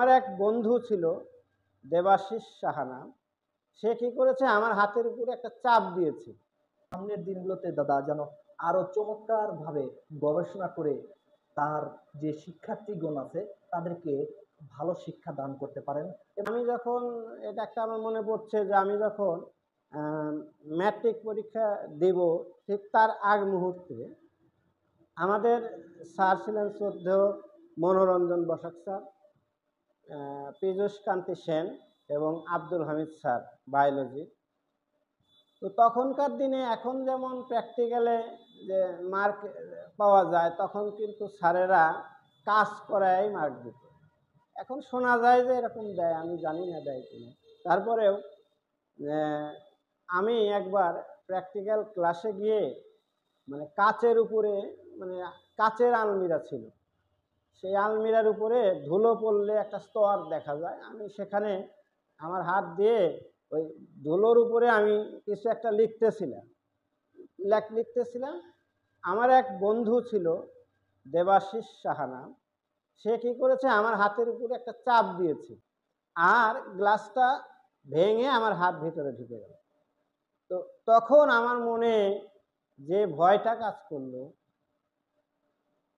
আমার এক বন্ধু ছিল দেবাশিস সাহা নাম। সে কি করেছে আমার হাতের উপরে একটা চাপ দিয়েছে। সামনের দিনগুলোতে দাদা যেন আরো চমৎকারভাবে গবেষণা করে তার যে শিক্ষার্থীগণ আছে তাদেরকে ভালো শিক্ষা দান করতে পারেন। আমি যখন এটা একটা আমার মনে পড়ছে যে আমি যখন ম্যাট্রিক পরীক্ষা দেব ঠিক তার আগ মুহূর্তে আমাদের স্যার ছিলেন শ্রদ্ধেয় মনোরঞ্জন বসাক স্যার, পীযূষ কান্তি সেন এবং আব্দুল হামিদ স্যার বায়োলজি। তো তখনকার দিনে এখন যেমন প্র্যাকটিক্যালে যে মার্ক পাওয়া যায়, তখন কিন্তু স্যারেরা কাজ করায় মার্ক দিত। এখন শোনা যায় যে এরকম দেয়, আমি জানি না দেয় কিনা। তারপরেও আমি একবার প্র্যাকটিক্যাল ক্লাসে গিয়ে মানে কাচের উপরে, মানে কাচের আলমিরা ছিল, সেই আলমিরার উপরে ধুলো পড়লে একটা স্তর দেখা যায়। আমি সেখানে আমার হাত দিয়ে ওই ধুলোর উপরে আমি কিছু একটা লিখতেছিলাম। আমার এক বন্ধু ছিল দেবাশিস সাহা নাম। সে কি করেছে আমার হাতের উপরে একটা চাপ দিয়েছে, আর গ্লাসটা ভেঙে আমার হাত ভিতরে ঢুকে গেল। তো তখন আমার মনে যে ভয়টা কাজ করলো,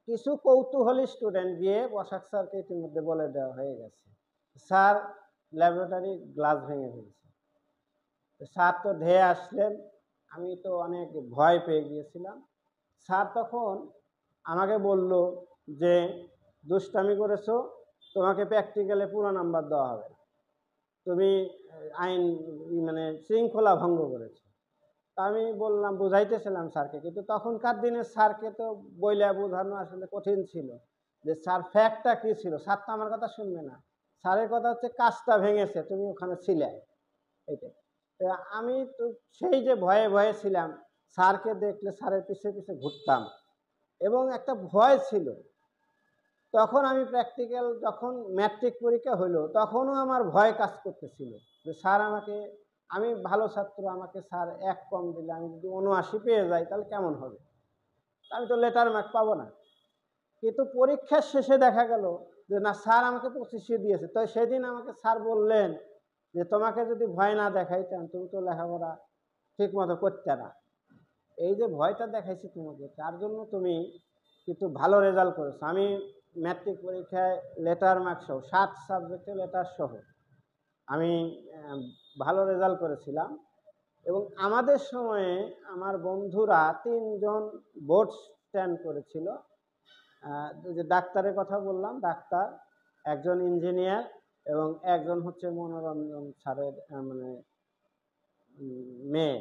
কিছু কৌতূহলী স্টুডেন্ট গিয়ে বসাক স্যারকে ইতিমধ্যে বলে দেওয়া হয়ে গেছে, স্যার ল্যাবরেটরি গ্লাস ভেঙে ফেলছে। স্যার তো ধেয়ে আসলেন, আমি তো অনেক ভয় পেয়ে গিয়েছিলাম। স্যার তখন আমাকে বলল যে দুষ্টামি করেছো, তোমাকে প্র্যাকটিক্যালে পুরো নাম্বার দেওয়া হবে, তুমি আইন মানে শৃঙ্খলা ভঙ্গ করেছো। তা আমি বললাম, বুঝাইতেছিলাম স্যারকে, কিন্তু তখনকার দিনে স্যারকে তো বইলা বোঝানো আসলে কঠিন ছিল যে স্যার ফ্যাক্টটা কী ছিল। স্যার তো আমার কথা শুনবে না, স্যারের কথা হচ্ছে কাজটা ভেঙেছে, তুমি ওখানে ছিলে, এইটাই। আমি তো সেই যে ভয়ে ভয়ে ছিলাম, স্যারকে দেখলে স্যারের পিছে পিছে ঘুরতাম এবং একটা ভয় ছিল। তখন আমি প্র্যাকটিক্যাল যখন ম্যাট্রিক পরীক্ষা হলো, তখনও আমার ভয় কাজ করতেছিল যে স্যার আমাকে, আমি ভালো ছাত্র, আমাকে স্যার 1 কম দিলে আমি যদি 79 পেয়ে যাই তাহলে কেমন হবে, আমি তো লেটার মার্ক পাবো না। কিন্তু পরীক্ষার শেষে দেখা গেল যে না, স্যার আমাকে 25 দিয়েছে। তো সেদিন আমাকে স্যার বললেন যে তোমাকে যদি ভয় না দেখাইতাম তুমি তো লেখাপড়া ঠিক মতো করতে না, এই যে ভয়টা দেখাইছি তোমাকে, তার জন্য তুমি কিন্তু ভালো রেজাল্ট করেছো। আমি ম্যাট্রিক পরীক্ষায় লেটার মার্ক সহ 7 সাবজেক্টে লেটার সহ আমি ভালো রেজাল্ট করেছিলাম। এবং আমাদের সময়ে আমার বন্ধুরা 3 জন বোর্ড স্ট্যান্ড করেছিল। যে ডাক্তারের কথা বললাম, ডাক্তার, একজন ইঞ্জিনিয়ার এবং একজন হচ্ছে মনোরঞ্জন স্যারের মানে মেয়ে।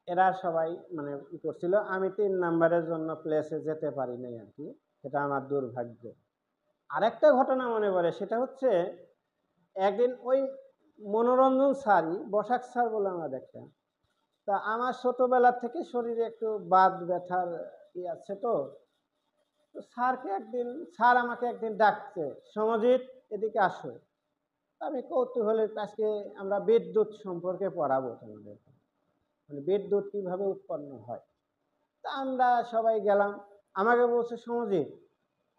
এরা সবাই মানে করছিল। আমি 3 নাম্বারের জন্য প্লেসে যেতে পারি নাই আর কি, সেটা আমার দুর্ভাগ্য। আরেকটা ঘটনা মনে পড়ে, সেটা হচ্ছে একদিন ওই মনোরঞ্জন স্যারই, বসাক স্যার বলে আমরা দেখতাম। তা আমার ছোটবেলার থেকে শরীরে একটু বাত ব্যথার আছে, তো স্যারকে একদিন, স্যার আমাকে একদিন ডাকছে, সমজিৎ এদিকে আসো। আমি কৌতূহলে, আজকে আমরা বিদ্যুৎ সম্পর্কে পড়াবো তোমাদের, মানে বিদ্যুৎ কিভাবে উৎপন্ন হয়। তা আমরা সবাই গেলাম। আমাকে বলছে, সমজিৎ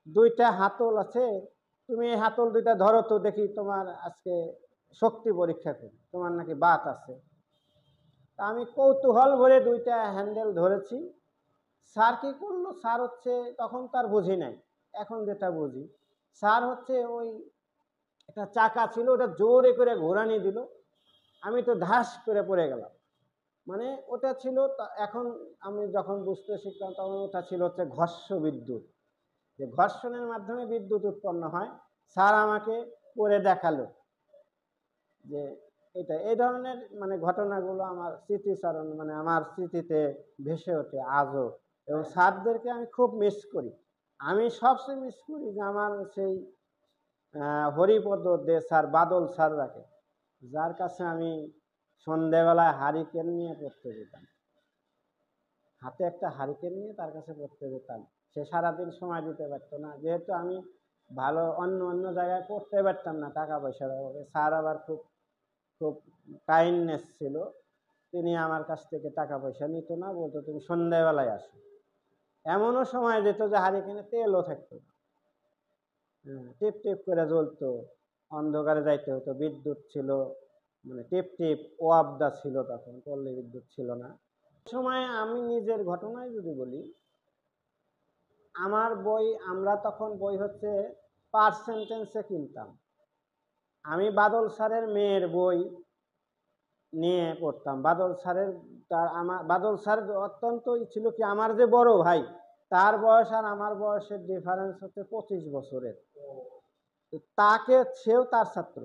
2টা হাতল আছে, তুমি এই হাতল 2টা ধরো তো দেখি, তোমার আজকে শক্তি পরীক্ষা করি, তোমার নাকি বাত আছে। তা আমি কৌতূহল ভরে 2টা হ্যান্ডেল ধরেছি। স্যার কি করলো, স্যার হচ্ছে, তখন তার বুঝি নাই, এখন যেটা বুঝি, স্যার হচ্ছে ওই একটা চাকা ছিল, ওটা জোরে করে ঘোরানি দিল, আমি তো ধাস করে পড়ে গেলাম। মানে ওটা ছিল, এখন আমি যখন বুঝতে শিখলাম তখন ওটা ছিল হচ্ছে ঘর্ষ বিদ্যুৎ, যে ঘর্ষণের মাধ্যমে বিদ্যুৎ উৎপন্ন হয়। স্যার আমাকে করে দেখালো যে এটা, এই ধরনের মানে ঘটনাগুলো আমার স্মৃতিচারণ, মানে আমার স্মৃতিতে ভেসে ওঠে আজও। এবং স্যারদেরকে আমি খুব মিস করি। আমি সবচেয়ে মিস করি যে আমার সেই হরিপদ দে স্যার, বাদল স্যাররাকে, যার কাছে আমি সন্ধেবেলায় হারিকেন নিয়ে পড়তে যেতাম, হাতে একটা হারিকেন নিয়ে তার কাছে পড়তে যেতাম। সে সারাদিন সময় দিতে পারতো না, যেহেতু আমি ভালো অন্য অন্য জায়গায় পড়তে পারতাম না টাকা পয়সার অভাবে। স্যার আবার খুব খুব কাইন্ডনেস ছিল, তিনি আমার কাছ থেকে টাকা পয়সা নিত না, বলতো তুমি সন্ধ্যাবেলায় আসো। এমনও সময় যেত যে হারিকেনে তেলও থাকতো না। টিপ টিপ করে জ্বলতো, অন্ধকারে যাইতে হতো, বিদ্যুৎ ছিল, মানে টিপ টিপ ওয়াবদা ছিল, তখন পল্লী বিদ্যুৎ ছিল না। সময় আমি নিজের ঘটনায় যদি বলি, আমার বই, আমরা তখন বই হচ্ছে পার সেন্টেন্সে কিনতাম। আমি বাদল স্যারের মেয়ের বই নিয়ে পড়তাম। বাদল স্যারের, আমার বাদল স্যার অত্যন্ত ছিল কি, আমার যে বড় ভাই, তার বয়স আর আমার বয়সের ডিফারেন্স হচ্ছে 25 বছরের। তাকে, সেও তার ছাত্র,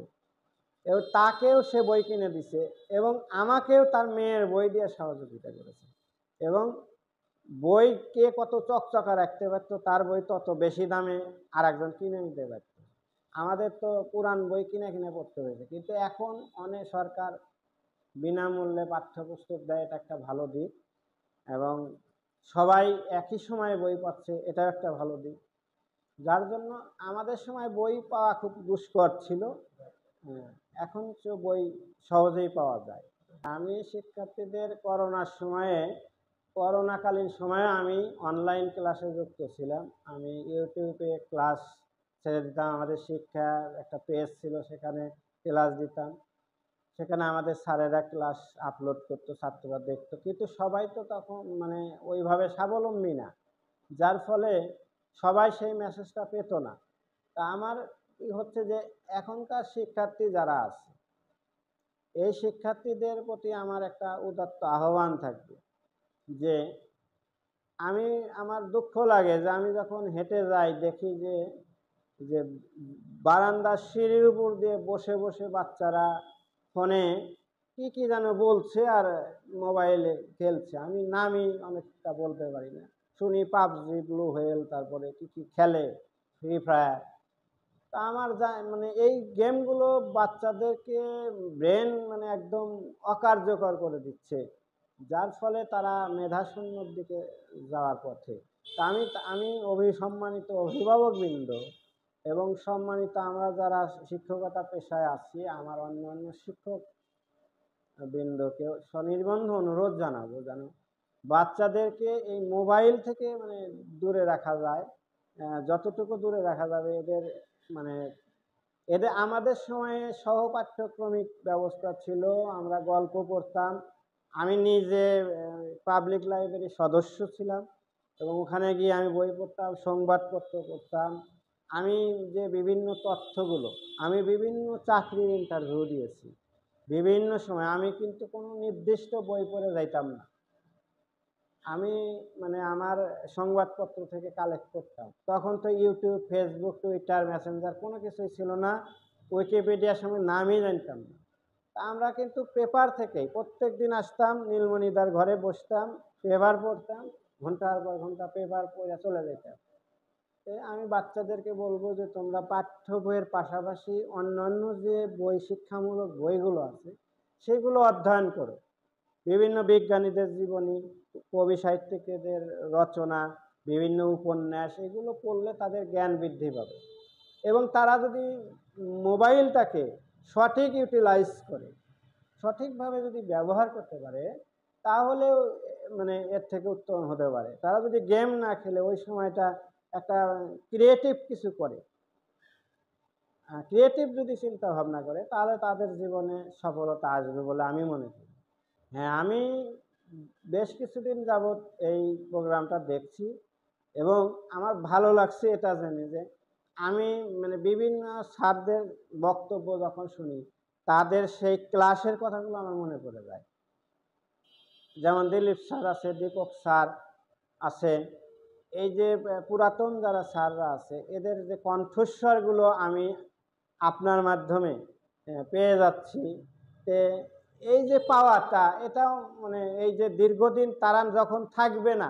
এবং তাকেও সে বই কিনে দিছে, এবং আমাকেও তার মেয়ের বই দিয়ে সহযোগিতা করেছে। এবং বই কে কত চকচকা রাখতে পারতো, তার বই তত বেশি দামে আর একজন কিনে নিতে পারত। আমাদের তো পুরান বই কিনে কিনে পড়তে হয়েছে, কিন্তু এখন অনেক সরকার বিনামূল্যে পাঠ্যপুস্তক দেয়, এটা একটা ভালো দিক। এবং সবাই একই সময়ে বই পাচ্ছে, এটাও একটা ভালো দিক। যার জন্য আমাদের সময় বই পাওয়া খুব দুষ্কর ছিল, এখন তো বই সহজেই পাওয়া যায়। আমি শিক্ষার্থীদের করোনার সময়ে, করোনাকালীন সময়ে আমি অনলাইন ক্লাসে যুক্ত ছিলাম। আমি ইউটিউবে ক্লাস ছেড়ে দিতাম, আমাদের শিক্ষার একটা পেজ ছিল, সেখানে ক্লাস দিতাম। সেখানে আমাদের স্যারেরা ক্লাস আপলোড করতো, ছাত্ররা দেখতো, কিন্তু সবাই তো তখন মানে ওইভাবে স্বাবলম্বী না, যার ফলে সবাই সেই মেসেজটা পেত না। তা আমার কি হচ্ছে যে, এখনকার শিক্ষার্থী যারা আছে, এই শিক্ষার্থীদের প্রতি আমার একটা উদাত্ত আহ্বান থাকবে যে, আমি, আমার দুঃখ লাগে যে আমি যখন হেঁটে যাই দেখি যে যে বারান্দার সিঁড়ির উপর দিয়ে বসে বসে বাচ্চারা ফোনে কি কি যেন বলছে আর মোবাইলে খেলছে। আমি নামই অনেকটা বলতে পারি না, শুনি পাবজি, ব্লু হোয়েল, তারপরে কি কি খেলে, ফ্রি ফায়ার। তা আমার যা মানে এই গেমগুলো বাচ্চাদেরকে ব্রেন মানে একদম অকার্যকর করে দিচ্ছে, যার ফলে তারা মেধাশূন্যর দিকে যাওয়ার পথে। তা আমি সম্মানিত অভিভাবকবৃন্দ এবং সম্মানিত আমরা যারা শিক্ষকতা পেশায় আছি, আমার অন্যান্য শিক্ষক বৃন্দকে স্বনির্বন্ধ অনুরোধ জানাবো যেন বাচ্চাদেরকে এই মোবাইল থেকে মানে দূরে রাখা যায়, যতটুকু দূরে রাখা যাবে। এদের মানে এদের আমাদের সময়ে সহপাঠ্যক্রমিক ব্যবস্থা ছিল, আমরা গল্প পড়তাম। আমি নিজে পাবলিক লাইব্রেরির সদস্য ছিলাম, এবং ওখানে গিয়ে আমি বই পড়তাম, সংবাদপত্র পড়তাম। আমি যে বিভিন্ন তথ্যগুলো, আমি বিভিন্ন চাকরির ইন্টারভিউ দিয়েছি বিভিন্ন সময়, আমি কিন্তু কোনো নির্দিষ্ট বই পড়ে যাইতাম না। আমি মানে আমার সংবাদপত্র থেকে কালেক্ট করতাম। তখন তো ইউটিউব, ফেসবুক, টুইটার, মেসেঞ্জার কোনো কিছুই ছিল না, উইকিপিডিয়ার সঙ্গে নামই জানতাম না। তা আমরা কিন্তু পেপার থেকেই প্রত্যেক দিন আসতাম, নীলমণিদার ঘরে বসতাম, পেপার পড়তাম, ঘন্টার পর ঘন্টা পেপার পড়ে চলে যেতাম। আমি বাচ্চাদেরকে বলবো যে তোমরা পাঠ্য বইয়ের পাশাপাশি অন্যান্য যে বই, শিক্ষামূলক বইগুলো আছে, সেগুলো অধ্যয়ন করো। বিভিন্ন বিজ্ঞানীদের জীবনী, কবি সাহিত্যিকদের রচনা, বিভিন্ন উপন্যাস, এগুলো পড়লে তাদের জ্ঞান বৃদ্ধি পাবে। এবং তারা যদি মোবাইলটাকে সঠিক ইউটিলাইজ করে, সঠিকভাবে যদি ব্যবহার করতে পারে, তাহলেও মানে এর থেকে উত্তম হতে পারে। তারা যদি গেম না খেলে ওই সময়টা একটা ক্রিয়েটিভ কিছু করে, ক্রিয়েটিভ যদি চিন্তা ভাবনা করে, তাহলে তাদের জীবনে সফলতা আসবে বলে আমি মনে করি। হ্যাঁ, আমি বেশ কিছুদিন যাবৎ এই প্রোগ্রামটা দেখছি, এবং আমার ভালো লাগছে এটা জেনে যে আমি মানে বিভিন্ন স্যারদের বক্তব্য যখন শুনি, তাদের সেই ক্লাসের কথাগুলো আমার মনে পড়ে যায়। যেমন দিলীপ স্যার আছে, দীপক স্যার আছে, এই যে পুরাতন যারা স্যাররা আছে, এদের যে কণ্ঠস্বরগুলো আমি আপনার মাধ্যমে পেয়ে যাচ্ছি। তে এই যে পাওয়াটা, এটাও মানে এই যে দীর্ঘদিন তারা যখন থাকবে না,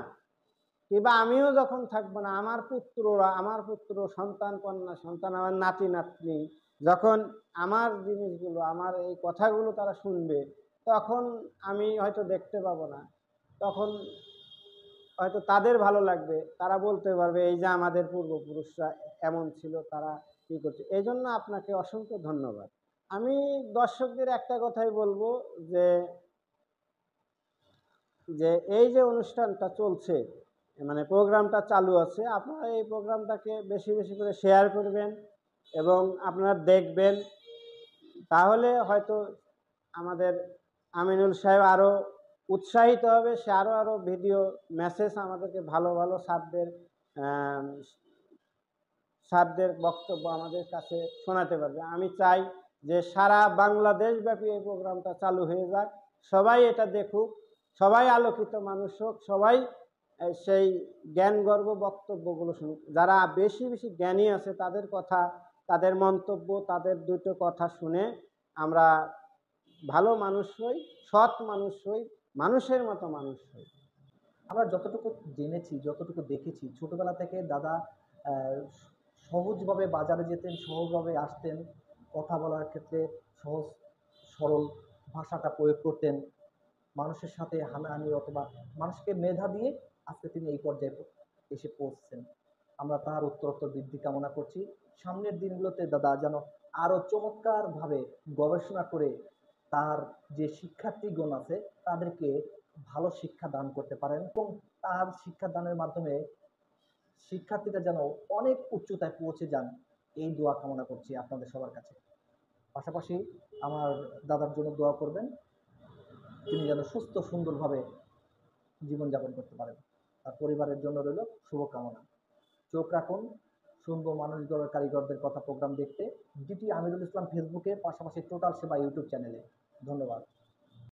কিংবা আমিও যখন থাকবো না, আমার পুত্ররা, আমার পুত্র সন্তান, কন্যা সন্তান, আমার নাতি নাতনি যখন আমার জিনিসগুলো, আমার এই কথাগুলো তারা শুনবে, তখন আমি হয়তো দেখতে পাবো না, তখন হয়তো তাদের ভালো লাগবে, তারা বলতে পারবে এই যে আমাদের পূর্বপুরুষরা এমন ছিল, তারা কি করছে। এই জন্য আপনাকে অসংখ্য ধন্যবাদ। আমি দর্শকদের একটা কথাই বলবো যে যে এই যে অনুষ্ঠানটা চলছে, মানে প্রোগ্রামটা চালু আছে, আপনারা এই প্রোগ্রামটাকে বেশি বেশি করে শেয়ার করবেন এবং আপনারা দেখবেন। তাহলে হয়তো আমাদের আমিনুল সাহেব আরও উৎসাহিত হবে, সে আরও আরও ভিডিও মেসেজ আমাদেরকে ভালো ভালো স্যারদের বক্তব্য আমাদের কাছে শোনাতে পারবে। আমি চাই যে সারা বাংলাদেশব্যাপী এই প্রোগ্রামটা চালু হয়ে যাক, সবাই এটা দেখুক, সবাই আলোকিত মানুষ হোক, সবাই সেই জ্ঞানগর্ভ বক্তব্যগুলো শুনুক। যারা বেশি বেশি জ্ঞানী আছে তাদের কথা, তাদের মন্তব্য, তাদের দুটো কথা শুনে আমরা ভালো মানুষ হই, সৎ মানুষ হই, মানুষের মতো মানুষ হই। আমরা যতটুকু জেনেছি, যতটুকু দেখেছি, ছোটবেলা থেকে দাদা আহ, সহজভাবে বাজারে যেতেন, সহজভাবে আসতেন, কথা বলার ক্ষেত্রে সহজ সরল ভাষাটা প্রয়োগ করতেন, মানুষের সাথে হানাহানি অথবা মানুষকে মেধা দিয়ে আজকে তিনি এই পর্যায়ে এসে পৌঁছছেন। আমরা তার উত্তরোত্তর বৃদ্ধি কামনা করছি। সামনের দিনগুলোতে দাদা যেন আরো চমৎকারভাবে গবেষণা করে তার যে শিক্ষার্থীগণ আছে তাদেরকে ভালো শিক্ষা দান করতে পারেন এবং তার শিক্ষা দানের মাধ্যমে শিক্ষার্থীরা যেন অনেক উচ্চতায় পৌঁছে যান, এই দোয়া কামনা করছি আপনাদের সবার কাছে। পাশাপাশি আমার দাদার জন্য দোয়া করবেন, তিনি যেন সুস্থ সুন্দরভাবে জীবনযাপন করতে পারেন। তার পরিবারের জন্য রইল শুভকামনা। চোখ রাখুন শুনবো মানুষ গড়ের কারিগরদের কথা প্রোগ্রাম দেখতে, ডিটি আমিরুল ইসলাম ফেসবুকে, পাশাপাশি টোটাল সেবা ইউটিউব চ্যানেলে। ধন্যবাদ।